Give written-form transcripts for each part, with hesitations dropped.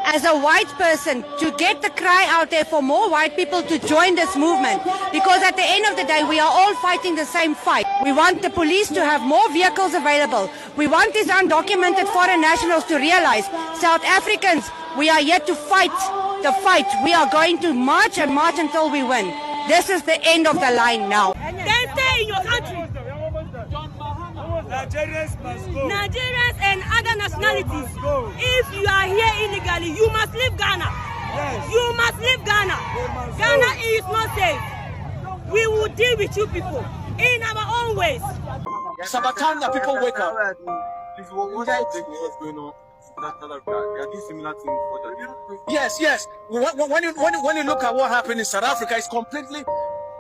as a white person to get the cry out there for more white people to join this movement, because at the end of the day we are all fighting the same fight. We want the police to have more vehicles available. We want these undocumented foreign nationals to realize South Africans, we are yet to fight the fight. We are going to march and march until we win. This is the end of the line now. Then stay in your country. Nigerians must go. Nigerians and other nationalities. If you are here illegally, you must leave Ghana. Yes. You must leave Ghana. Ghana is not safe. We will deal with you people in our own ways. It's about time that people wake up. Please, what's going on? They are doing similar things. Yes. When you look at what happened in South Africa, it's completely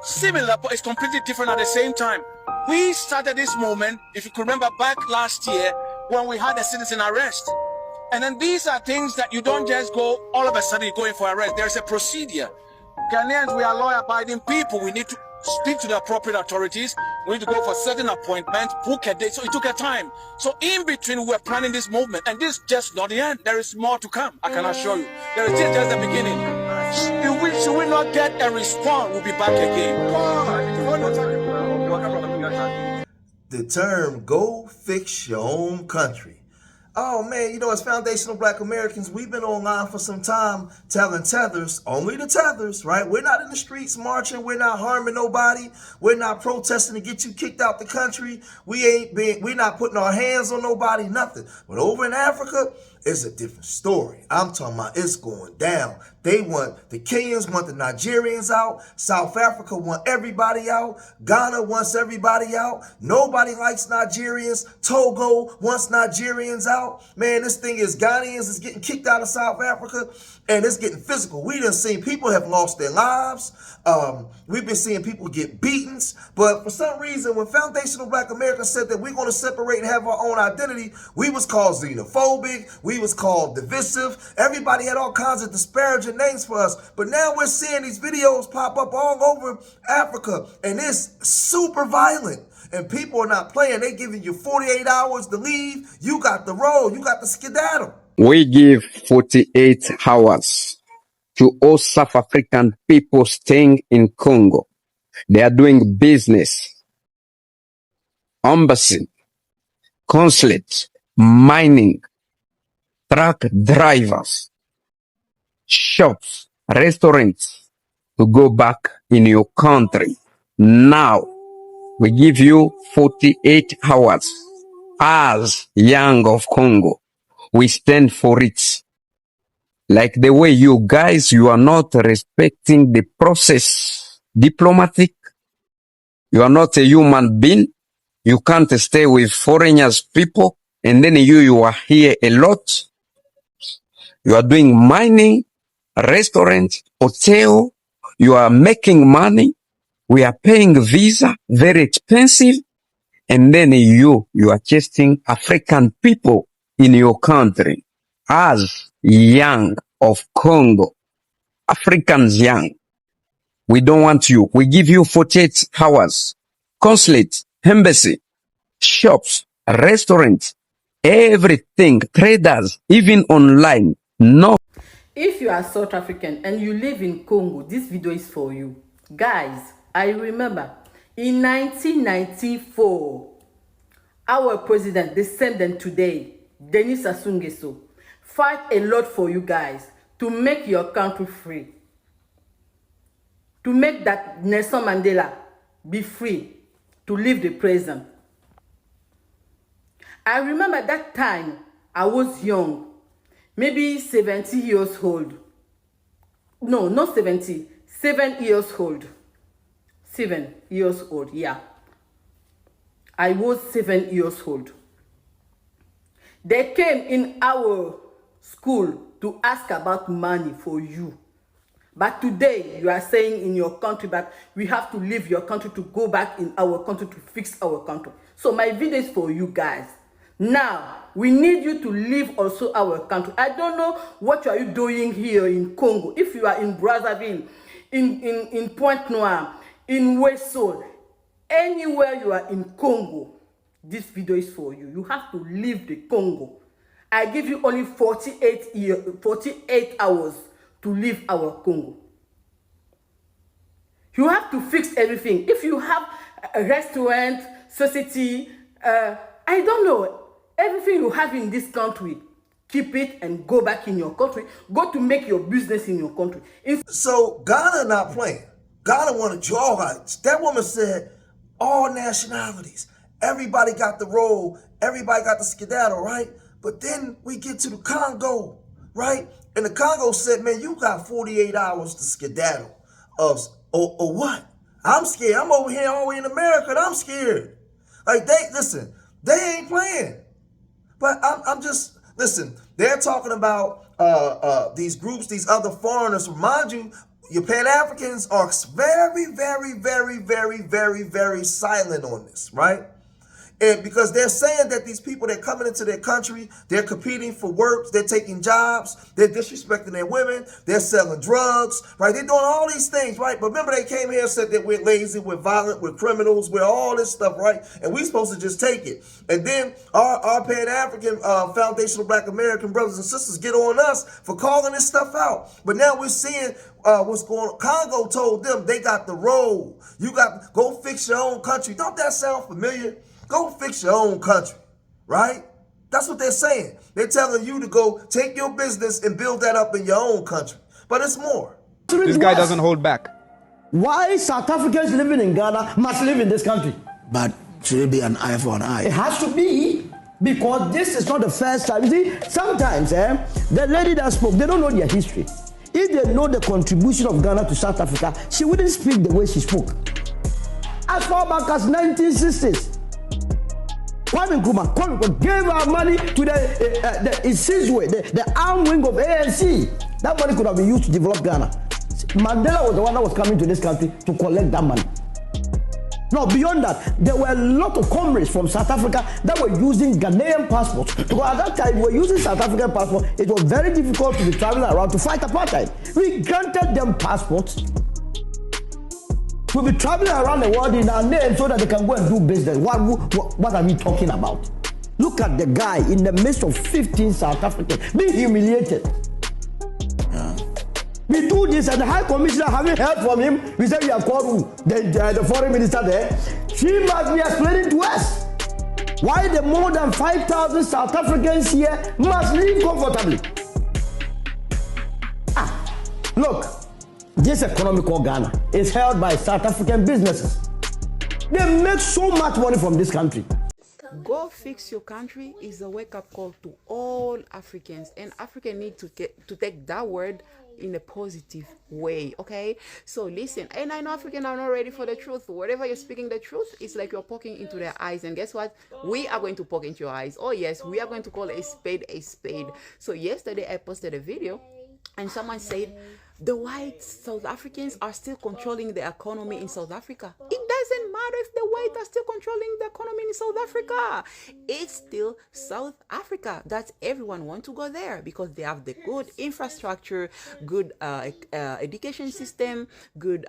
similar, but it's completely different at the same time. We started this moment, if you can remember, back last year when we had a citizen arrest. And then these are things that you don't just go, all of a sudden you're going for arrest. There's a procedure. Ghanaians, we are law-abiding people. We need to speak to the appropriate authorities. We need to go for certain appointments, book a date. So it took a time. So in between, we were planning this movement. And this is just not the end. There is more to come, I can assure you. There is just the beginning. Should we not get a response, we'll be back again. The term, go fix your own country. Oh man, you know, as foundational Black Americans, we've been online for some time telling tethers, only the tethers, right? We're not in the streets marching. We're not harming nobody. We're not protesting to get you kicked out the country. We're not putting our hands on nobody, nothing. But over in Africa, it's a different story. I'm talking about it's going down. The Kenyans want the Nigerians out. South Africa want everybody out. Ghana wants everybody out. Nobody likes Nigerians. Togo wants Nigerians out. Man, this thing is Ghanaians is getting kicked out of South Africa, and it's getting physical. We done seen people have lost their lives. We've been seeing people get beatings. But for some reason, when foundational Black Americans said that we're going to separate and have our own identity, we was called xenophobic. We was called divisive. Everybody had all kinds of disparaging names for us. But now we're seeing these videos pop up all over Africa, and it's super violent. And people are not playing. They giving you 48 hours to leave. You got the roll. You got the skedaddle. We give 48 hours to all South African people staying in Congo. They are doing business, embassy, consulate, mining, truck drivers, shops, restaurants, to go back in your country. Now, we give you 48 hours. As Young of Congo, we stand for it. Like the way you guys, you are not respecting the process. Diplomatic. You are not a human being. You can't stay with foreigners people. And then you are here a lot. You are doing mining, restaurant, hotel. You are making money. We are paying visa, very expensive. And then you are chasing African people in your country. As Young of Congo, Africans young, we don't want you. We give you 48 hours. Consulate, embassy, shops, restaurants, everything, traders, even online. No. If you are South African and you live in Congo, this video is for you. Guys, I remember in 1994, our president, the same than today, Denis Sassou Nguesso, fight a lot for you guys to make your country free. To make that Nelson Mandela be free, to leave the prison. I remember that time I was young, maybe 70 years old. No, not 70, 7 years old. 7 years old, yeah. I was 7 years old. They came in our school to ask about money for you. But today, you are saying in your country that we have to leave your country to go back in our country to fix our country. So my video is for you guys. Now, we need you to leave also our country. I don't know what are you doing here in Congo. If you are in Brazzaville, in Pointe-Noire, in Wesso, anywhere you are in Congo, this video is for you. You have to leave the Congo. I give you only 48 hours to leave our Congo. You have to fix everything. If you have a restaurant, society, I don't know, everything you have in this country, keep it and go back in your country. Go to make your business in your country. So Ghana not playing. Ghana want to draw rights. That woman said all nationalities. Everybody got the role. Everybody got the skedaddle, right? But then we get to the Congo, right? And the Congo said, man, you got 48 hours to skedaddle. Or what? I'm scared. I'm over here all the way in America and I'm scared. Like they ain't playing. But I'm just, listen, they're talking about these groups, these other foreigners. Remind you, your Pan-Africans are very, very, very, very, very, very silent on this, right? And because they're saying that these people that are coming into their country, they're competing for work, they're taking jobs, they're disrespecting their women, they're selling drugs, right? They're doing all these things, right? But remember they came here and said that we're lazy, we're violent, we're criminals, we're all this stuff, right? And we're supposed to just take it. And then our Pan-African foundational Black American brothers and sisters get on us for calling this stuff out. But now we're seeing what's going on. Congo told them they got the role. You got go fix your own country. Don't that sound familiar? Go fix your own country, right? That's what they're saying. They're telling you to go take your business and build that up in your own country. But it's more. This guy doesn't hold back. Why South Africans living in Ghana must live in this country? But should it be an eye for an eye? It has to be, because this is not the first time. You see, sometimes the lady that spoke, they don't know their history. If they know the contribution of Ghana to South Africa, she wouldn't speak the way she spoke. As far back as 1960s, Kwame Nkrumah gave our money to the Isizwe, the arm wing of ANC. That money could have been used to develop Ghana. Mandela was the one that was coming to this country to collect that money. No, beyond that, there were a lot of comrades from South Africa that were using Ghanaian passports. Because at that time, we were using South African passports. It was very difficult to be traveling around to fight apartheid. We granted them passports to be traveling around the world in our name so that they can go and do business. What are we talking about? Look at the guy in the midst of 15 South Africans being humiliated. We do this, and the High Commissioner, having heard from him, we said we have called who? The foreign minister there. She must be explaining to us why the more than 5,000 South Africans here must live comfortably. Look, this economical Ghana is held by South African businesses. They make so much money from this country. Go fix your country is a wake-up call to all Africans, and Africans need to take that word in a positive way. Okay, so listen, and I know Africans are not ready for the truth. Wherever you're speaking the truth, it's like you're poking into their eyes, and guess what? We are going to poke into your eyes. Oh yes, we are going to call a spade a spade. So yesterday I posted a video and someone said the white South Africans are still controlling the economy in South Africa. It doesn't matter if the white are still controlling the economy in South Africa. It's still South Africa. That's everyone want to go there because they have the good infrastructure, good education system, good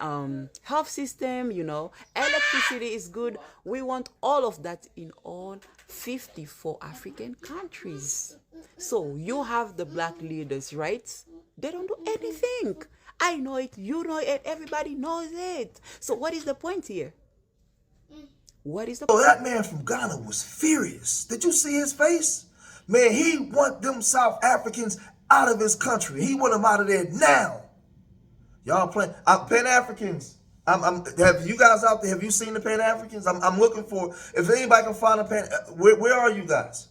health system, you know, electricity is good. We want all of that in all 54 African countries. So you have the black leaders, right? They don't do anything. I know it, you know it, everybody knows it. So what is the point here? What is the point? That man from Ghana was furious. Did you see his face? Man, he want them South Africans out of his country. He want them out of there now. Y'all playing. Pan-Africans. Have you guys out there, have you seen the Pan-Africans? I'm looking for, if anybody can find a Pan, where are you guys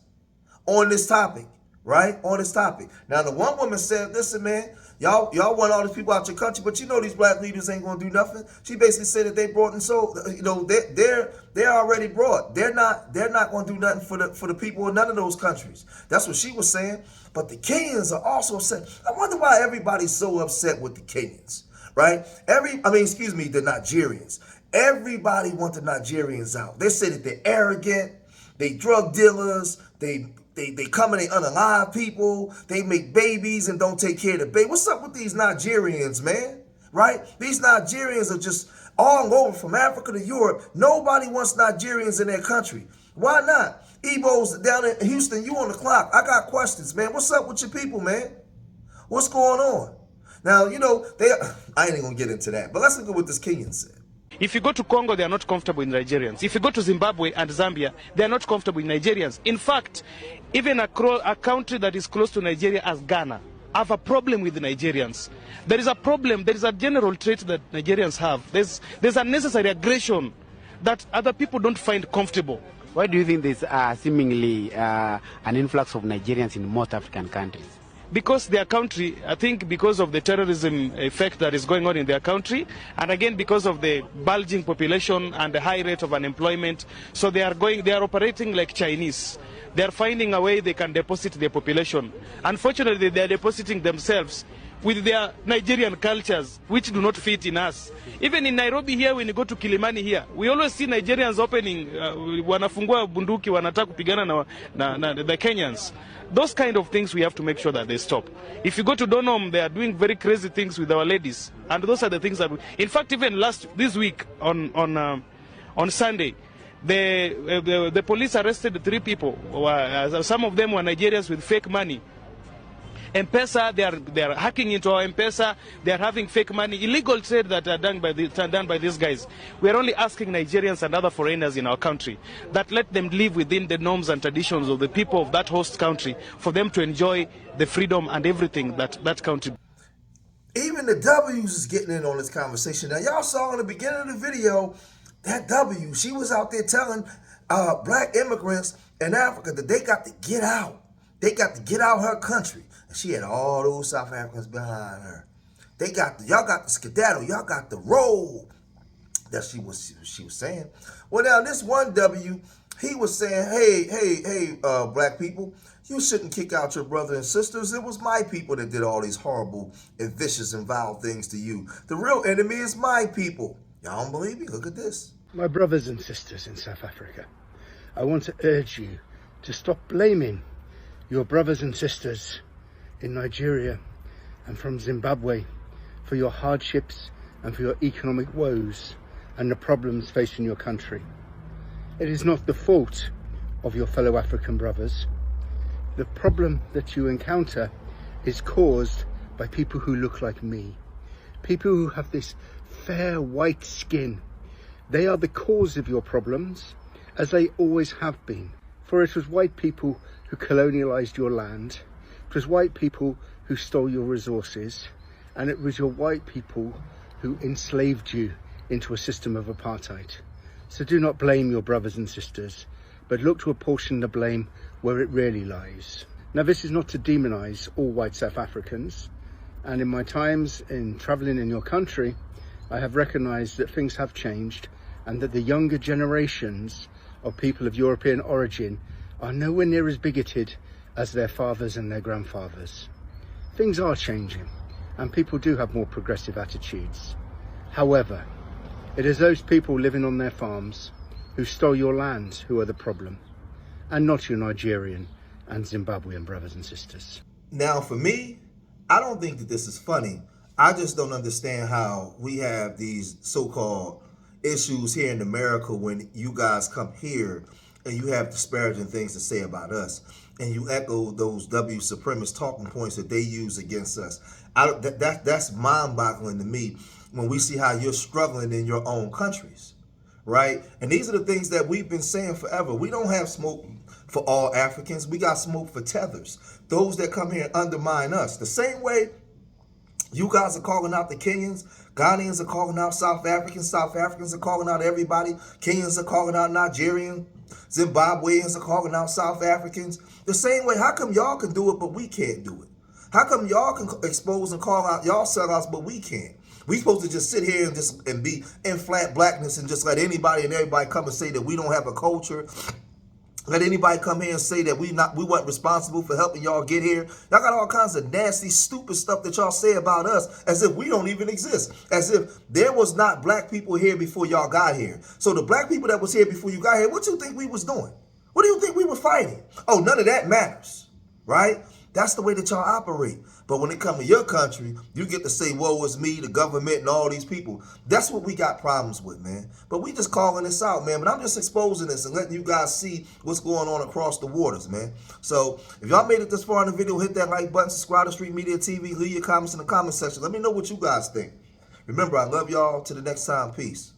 on this topic? Right? On this topic. Now, the one woman said, listen, man, y'all want all these people out your country, but you know these black leaders ain't going to do nothing. She basically said that they brought and so, you know, they're already brought. They're not going to do nothing for the people in none of those countries. That's what she was saying. But the Kenyans are also upset. I wonder why everybody's so upset with the Kenyans, right? The Nigerians. Everybody want the Nigerians out. They say that they're arrogant, they drug dealers, they come and they unalive people. They make babies and don't take care of the baby. What's up with these Nigerians, man? Right? These Nigerians are just all over from Africa to Europe. Nobody wants Nigerians in their country. Why not? Ebo's down in Houston, you on the clock. I got questions, man. What's up with your people, man? What's going on? Now, you know, I ain't even gonna get into that, but let's look at what this Kenyan said. If you go to Congo, they are not comfortable with Nigerians. If you go to Zimbabwe and Zambia, they are not comfortable with Nigerians. In fact, even a country that is close to Nigeria as Ghana have a problem with the Nigerians. There is a problem, there is a general trait that Nigerians have. There's unnecessary aggression that other people don't find comfortable. Why do you think there's seemingly an influx of Nigerians in most African countries? Because their country, I think because of the terrorism effect that is going on in their country, and again because of the bulging population and the high rate of unemployment, so they are operating like Chinese. They are finding a way they can deposit their population. Unfortunately, they are depositing themselves with their Nigerian cultures, which do not fit in us. Even in Nairobi here, when you go to Kilimani here, we always see Nigerians opening, wanafungua bunduki, wanataka kupigana na the Kenyans. Those kind of things we have to make sure that they stop. If you go to Donholm, they are doing very crazy things with our ladies, and those are the things that in fact, even this week on Sunday, the police arrested 3 people. Some of them were Nigerians with fake money. M-Pesa, they are hacking into our M-Pesa. They are having fake money, illegal trade that are done by these guys. We are only asking Nigerians and other foreigners in our country that let them live within the norms and traditions of the people of that host country, for them to enjoy the freedom and everything that country. Even the W's is getting in on this conversation. Now, y'all saw in the beginning of the video, that W, she was out there telling black immigrants in Africa that they got to get out. They got to get out her country. And she had all those South Africans behind her. Y'all got the skedaddle. Y'all got the roll. That she was saying. Well, now this one W, he was saying, hey, black people, you shouldn't kick out your brothers and sisters. It was my people that did all these horrible and vicious and vile things to you. The real enemy is my people. Y'all don't believe me? Look at this. My brothers and sisters in South Africa, I want to urge you to stop blaming your brothers and sisters in Nigeria and from Zimbabwe for your hardships and for your economic woes and the problems facing your country. It is not the fault of your fellow African brothers. The problem that you encounter is caused by people who look like me, people who have this fair white skin. They are the cause of your problems, as they always have been. For it was white people who colonialized your land, it was white people who stole your resources, and it was your white people who enslaved you into a system of apartheid. So do not blame your brothers and sisters, but look to apportion the blame where it really lies. Now, this is not to demonize all white South Africans, and in my times in traveling in your country, I have recognized that things have changed and that the younger generations of people of European origin are nowhere near as bigoted as their fathers and their grandfathers. Things are changing and people do have more progressive attitudes. However, it is those people living on their farms who stole your land who are the problem, and not your Nigerian and Zimbabwean brothers and sisters. Now, for me, I don't think that this is funny. I just don't understand how we have these so-called issues here in America when you guys come here and you have disparaging things to say about us, and you echo those W supremacist talking points that they use against us. That's mind-boggling to me when we see how you're struggling in your own countries, right? And these are the things that we've been saying forever. We don't have smoke for all Africans. We got smoke for tethers, those that come here and undermine us. The same way you guys are calling out the Kenyans, Ghanaians are calling out South Africans are calling out everybody, Kenyans are calling out Nigerians, Zimbabweans are calling out South Africans. The same way, how come y'all can do it but we can't do it? How come y'all can expose and call out y'all sellouts but we can't? We supposed to just sit here and be in flat blackness and just let anybody and everybody come and say that we don't have a culture. Let anybody come here and say that we weren't responsible for helping y'all get here. Y'all got all kinds of nasty, stupid stuff that y'all say about us as if we don't even exist. As if there was not black people here before y'all got here. So the black people that was here before you got here, what you think we was doing? What do you think we were fighting? Oh, none of that matters, right? That's the way that y'all operate. But when it comes to your country, you get to say, woe is me, the government, and all these people. That's what we got problems with, man. But we just calling this out, man. But I'm just exposing this and letting you guys see what's going on across the waters, man. So if y'all made it this far in the video, hit that like button, subscribe to Street Media TV, leave your comments in the comment section. Let me know what you guys think. Remember, I love y'all. Till the next time, peace.